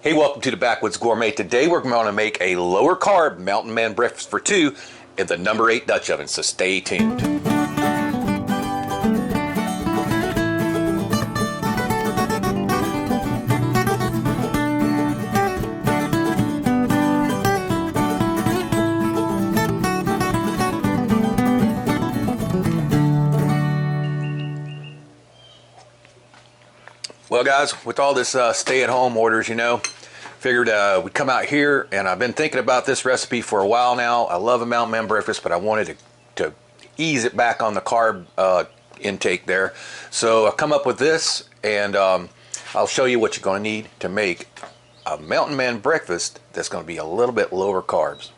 Hey, welcome to the Backwoods Gourmet. Today we're going to make a lower carb Mountain Man breakfast for two in the number 8 Dutch oven, so stay tuned. Well guys, with all this stay-at-home orders, figured we'd come out here, and I've been thinking about this recipe for a while now. I love a Mountain Man breakfast, but I wanted to ease it back on the carb intake there. So I've come up with this, and I'll show you what you're going to need to make a Mountain Man breakfast that's going to be a little bit lower carbs.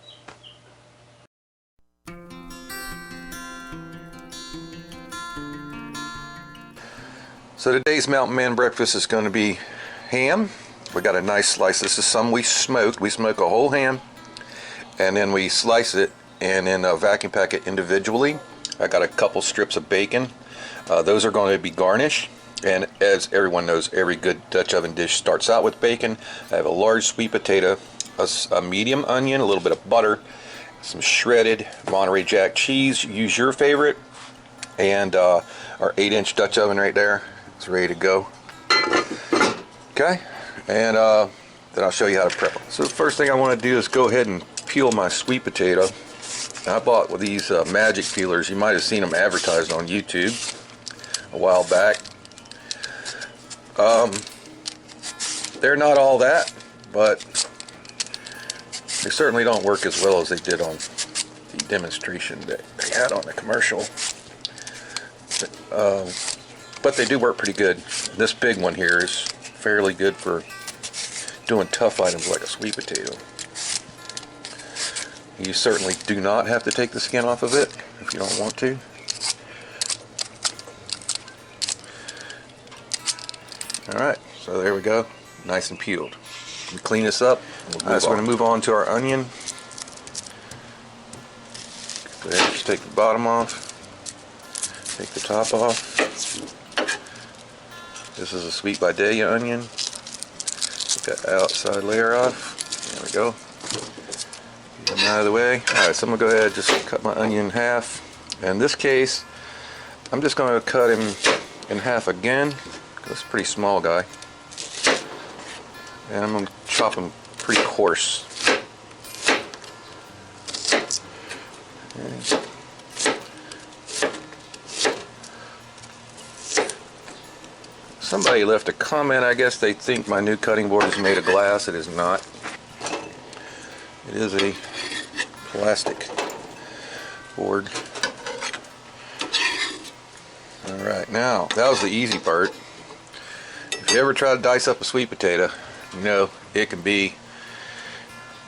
So today's Mountain Man breakfast is going to be ham. We got a nice slice. This is some we smoked. We smoke a whole ham, and then we slice it and then vacuum pack it individually. I got a couple strips of bacon. Those are going to be garnish. And as everyone knows, every good Dutch oven dish starts out with bacon. I have a large sweet potato, a medium onion, a little bit of butter, some shredded Monterey Jack cheese. Use your favorite. And our 8-inch Dutch oven right there. It's ready to go. Okay, and then I'll show you how to prep them. So the first thing I want to do is go ahead and peel my sweet potato. I bought these magic peelers. You might have seen them advertised on YouTube a while back. They're not all that, but they certainly don't work as well as they did on the demonstration that they had on the commercial. But they do work pretty good. This big one here is fairly good for doing tough items like a sweet potato. You certainly do not have to take the skin off of it if you don't want to. Alright, so there we go. Nice and peeled. We clean this up. Alright, so we're going to move on to our onion. Go ahead and just take the bottom off. Take the top off. This is a sweet Vidalia onion. Get that outside layer off. There we go. Get them out of the way. Alright, so I'm going to go ahead and just cut my onion in half. In this case, I'm just going to cut him in half again. This is a pretty small guy. And I'm going to chop him pretty coarse. Okay. Somebody left a comment. I guess they think my new cutting board is made of glass. It is not. It is a plastic board. Alright, now that was the easy part. If you ever try to dice up a sweet potato, you know it can be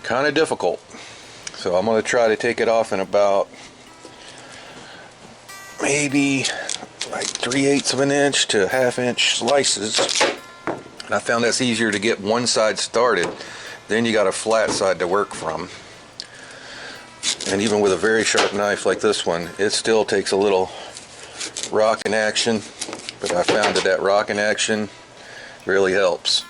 kind of difficult. So I'm going to try to take it off in about maybe like 3/8 of an inch to 1/2 inch slices. And I found that's easier to get one side started. Then you got a flat side to work from. And even with a very sharp knife like this one, it still takes a little rocking action. But I found that rocking action really helps.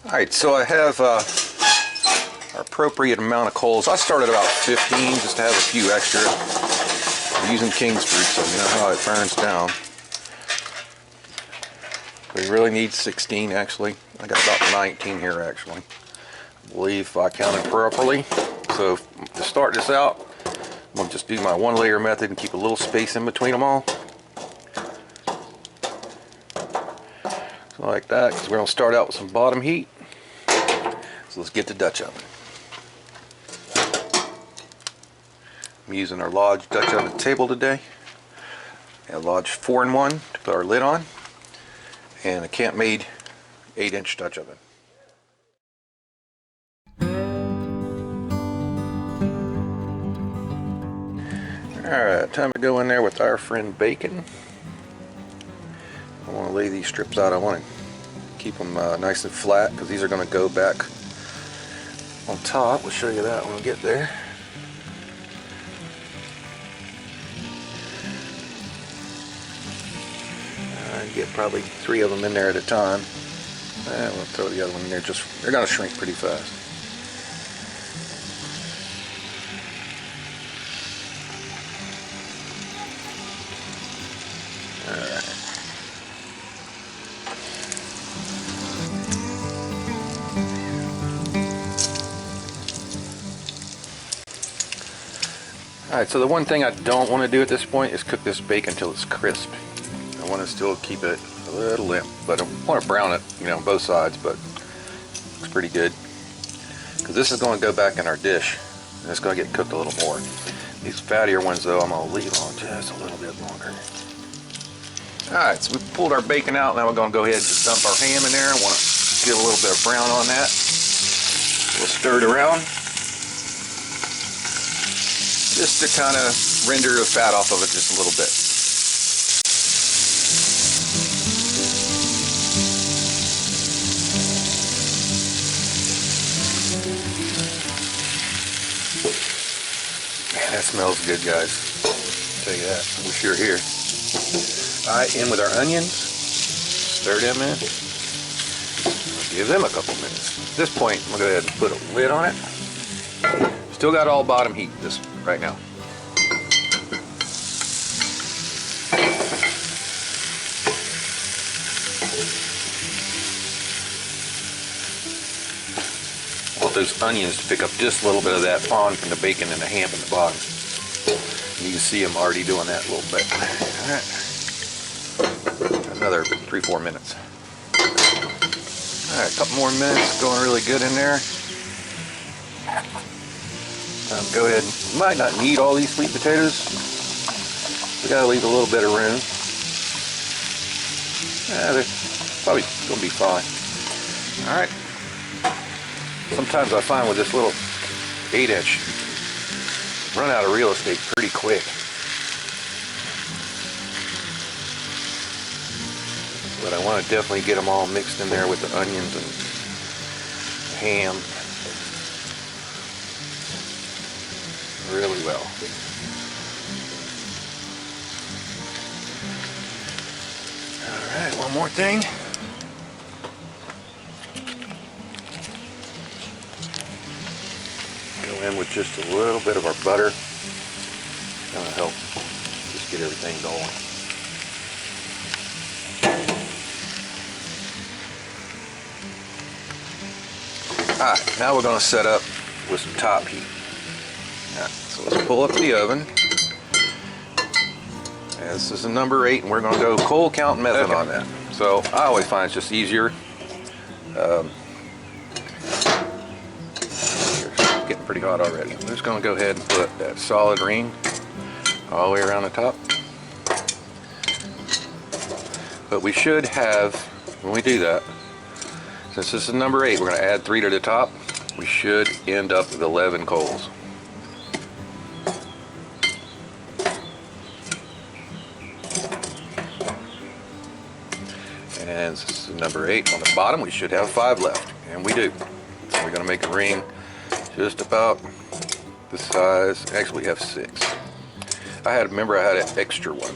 Alright, so I have our appropriate amount of coals. I started about 15 just to have a few extra. I'm using Kingsford, so you know how it burns down. We really need 16 actually. I got about 19 here actually. I believe I counted properly. So to start this out, I'm going to just do my one layer method and keep a little space in between them all. So like that, because we're going to start out with some bottom heat. So let's get the Dutch oven. I'm using our Lodge Dutch oven table today. A Lodge 4-in-1 to put our lid on, and a Campmaid 8-inch Dutch oven. Alright, time to go in there with our friend bacon. I want to lay these strips out. I want to keep them nice and flat because these are going to go back on top. We'll show you that when we get there. Get probably 3 of them in there at a time. And we'll throw the other one in there. They're going to shrink pretty fast. Alright, so the one thing I don't want to do at this point is cook this bacon until it's crisp. I want to still keep it a little limp, but I want to brown it, on both sides, but it looks pretty good. Because this is going to go back in our dish, and it's going to get cooked a little more. These fattier ones, though, I'm going to leave on just a little bit longer. Alright, so we pulled our bacon out. Now we're going to go ahead and just dump our ham in there. I want to get a little bit of brown on that. We'll stir it around, just to kind of render the fat off of it just a little bit. Man, that smells good, guys. I'll tell you that. I wish you were here. Alright, in with our onions. Stir them in. Give them a couple minutes. At this point, I'm going to go ahead and put a lid on it. Still got all bottom heat this right now. I want those onions to pick up just a little bit of that fond from the bacon and the ham in the bottom. You can see them already doing that a little bit. All right. Another 3-4 minutes. All right, a couple more minutes, going really good in there. Go ahead. You might not need all these sweet potatoes. We gotta leave a little bit of room. They're probably gonna be fine. All right. Sometimes I find with this little 8-inch, run out of real estate pretty quick. But I want to definitely get them all mixed in there with the onions and ham really well. Alright, one more thing. Go in with just a little bit of our butter. Gonna help just get everything going. Alright, now we're going to set up with some top heat. Right, so let's pull up the oven. And this is a number 8, and we're going to go cold count method on that. So I always find it's just easier. It's getting pretty hot already. I'm just going to go ahead and put that solid ring all the way around the top. But we should have, when we do that, since this is number 8, we're going to add 3 to the top. We should end up with 11 coals. And since this is number 8 on the bottom, we should have 5 left. And we do. So we're going to make a ring just about the size. Actually, we have 6. Remember I had an extra one,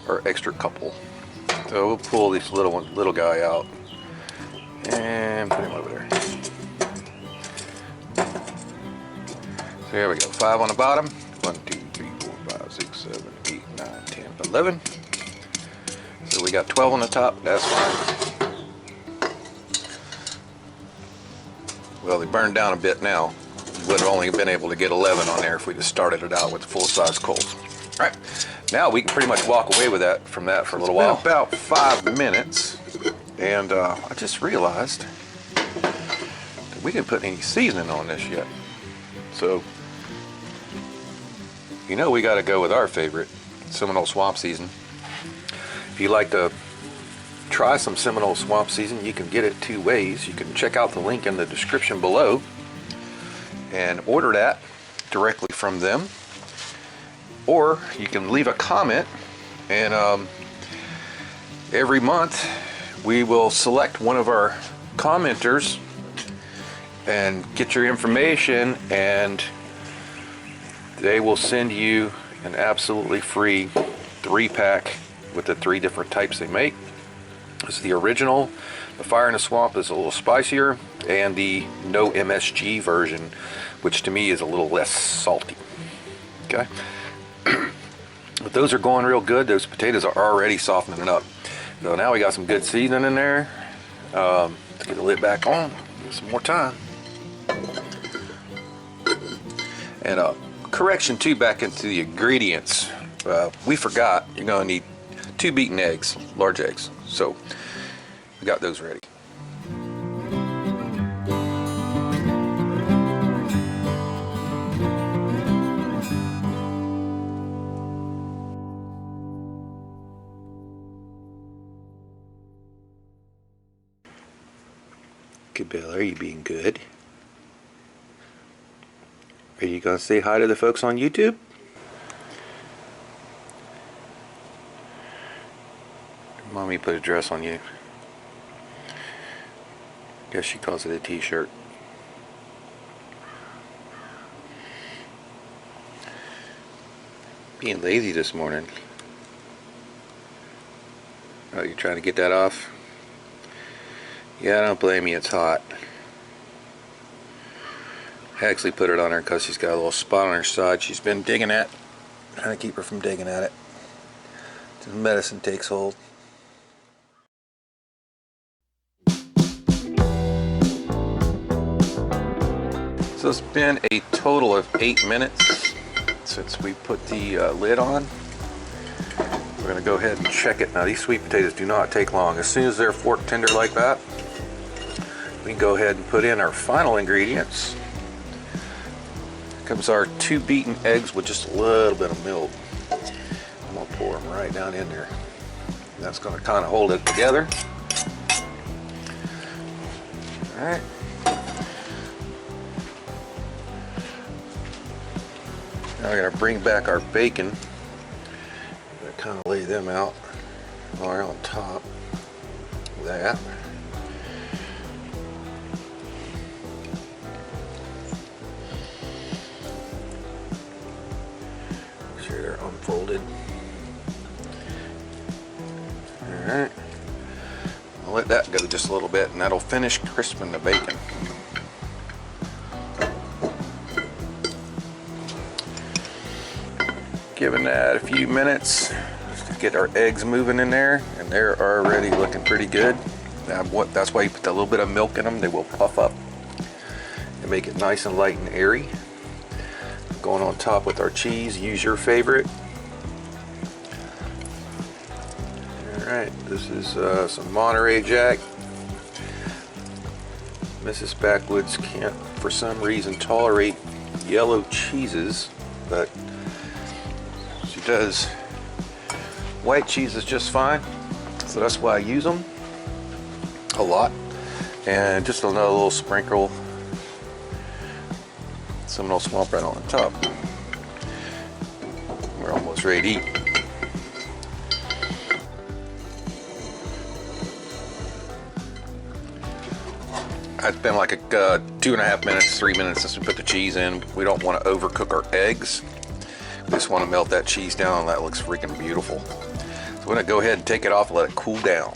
or extra couple. So we'll pull this little guy out and put him over there. So here we go. 5 on the bottom. 1, 2, 3, 4, 5, 6, 7, 8, 9, 10, 11. So we got 12 on the top. That's fine. Well, they burned down a bit now. We would have only been able to get 11 on there if we just started it out with full-size coals. All right. Now we can pretty much walk away with that from that for a little while. It's been about 5 minutes. And I just realized that we didn't put any seasoning on this yet. So, we got to go with our favorite, Seminole Swamp Seasoning. If you like to try some Seminole Swamp Seasoning, you can get it two ways. You can check out the link in the description below and order that directly from them, or you can leave a comment, and every month we will select one of our commenters and get your information, and they will send you an absolutely free 3-pack with the 3 different types they make. This is the original. The Fire in the Swamp is a little spicier, and the no MSG version, which to me is a little less salty. Okay, but those are going real good. Those potatoes are already softening up. So now we got some good seasoning in there. Let's get the lid back on. Give it some more time. And correction too, back into the ingredients. We forgot you're going to need 2 beaten eggs, large eggs. So we got those ready. Good, Bill, are you being good? Are you going to say hi to the folks on YouTube? Mommy put a dress on you. Guess she calls it a t-shirt. Being lazy this morning. Oh, you're trying to get that off? Yeah, I don't blame you, it's hot. I actually put it on her because she's got a little spot on her side she's been digging at. Trying to keep her from digging at it. The medicine takes hold. So it's been a total of 8 minutes since we put the lid on. We're going to go ahead and check it. Now these sweet potatoes do not take long. As soon as they're fork tender like that, we can go ahead and put in our final ingredients. Here comes our 2 beaten eggs with just a little bit of milk. I'm going to pour them right down in there. That's going to kind of hold it together. All right. Now we're going to bring back our bacon. I'm going to kind of lay them out right on top of that. Make sure they're unfolded. Alright. I'll let that go just a little bit, and that'll finish crisping the bacon. Giving that a few minutes just to get our eggs moving in there, and they're already looking pretty good. That's why you put a little bit of milk in them. They will puff up and make it nice and light and airy. Going on top with our cheese. Use your favorite. Alright, this is some Monterey Jack. Mrs. Backwoods can't for some reason tolerate yellow cheeses, but she does white cheeses just fine, so that's why I use them a lot. And just another little sprinkle Seminole Swamp right on the top. We're almost ready to eat. It's been like a 2.5 minutes, 3 minutes since we put the cheese in. We don't want to overcook our eggs. We just want to melt that cheese down, and that looks freaking beautiful. So we're going to go ahead and take it off and let it cool down.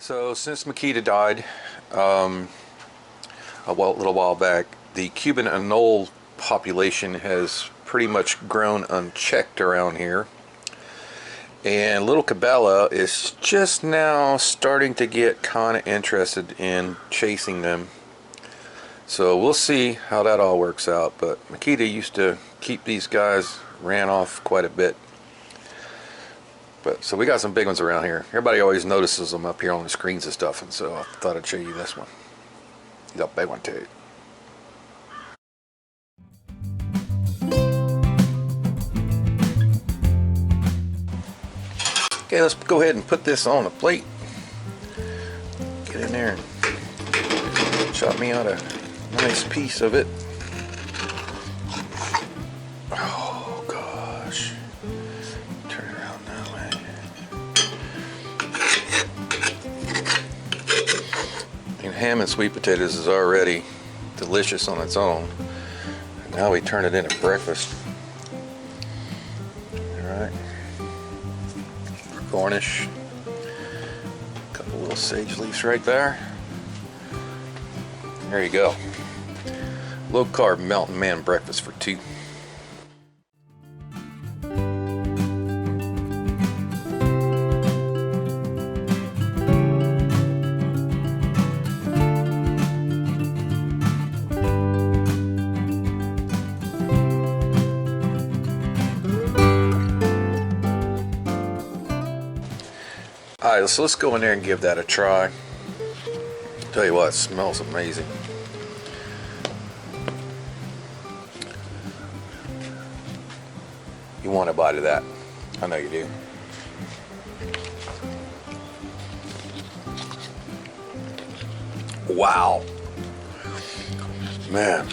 So since Makita died a little while back, the Cuban anole population has pretty much grown unchecked around here, and little Cabela is just now starting to get kind of interested in chasing them. So we'll see how that all works out, but Makita used to keep these guys, ran off quite a bit. But so we got some big ones around here. Everybody always notices them up here on the screens and stuff, and so I thought I'd show you this one. He's a big one too. Okay, let's go ahead and put this on a plate. Get in there and chop me out a nice piece of it. Oh gosh. Turn it around that way. And ham and sweet potatoes is already delicious on its own. And now we turn it into breakfast. Alright. Garnish. A couple little sage leaves right there. There you go. Low carb mountain man breakfast for two. Alright, so let's go in there and give that a try. Tell you what, it smells amazing. You want a bite of that. I know you do. Wow. Man,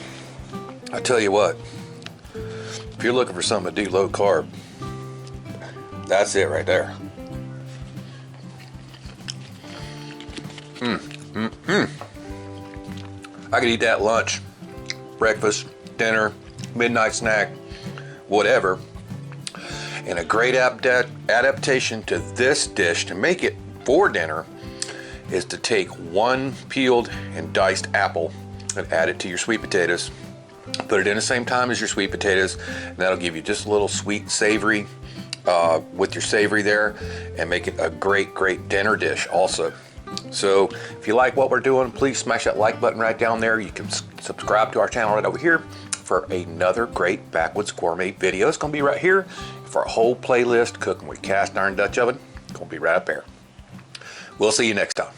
I tell you what, if you're looking for something to do low carb, that's it right there. I could eat that lunch, breakfast, dinner, midnight snack, whatever. And a great adaptation to this dish to make it for dinner is to take one peeled and diced apple and add it to your sweet potatoes. Put it in the same time as your sweet potatoes, and that'll give you just a little sweet savory with your savory there, and make it a great dinner dish also. So if you like what we're doing, please smash that like button right down there. You can subscribe to our channel right over here for another great Backwoods Gourmet video. It's going to be right here for a whole playlist, cooking with cast iron Dutch oven. It's going to be right up there. We'll see you next time.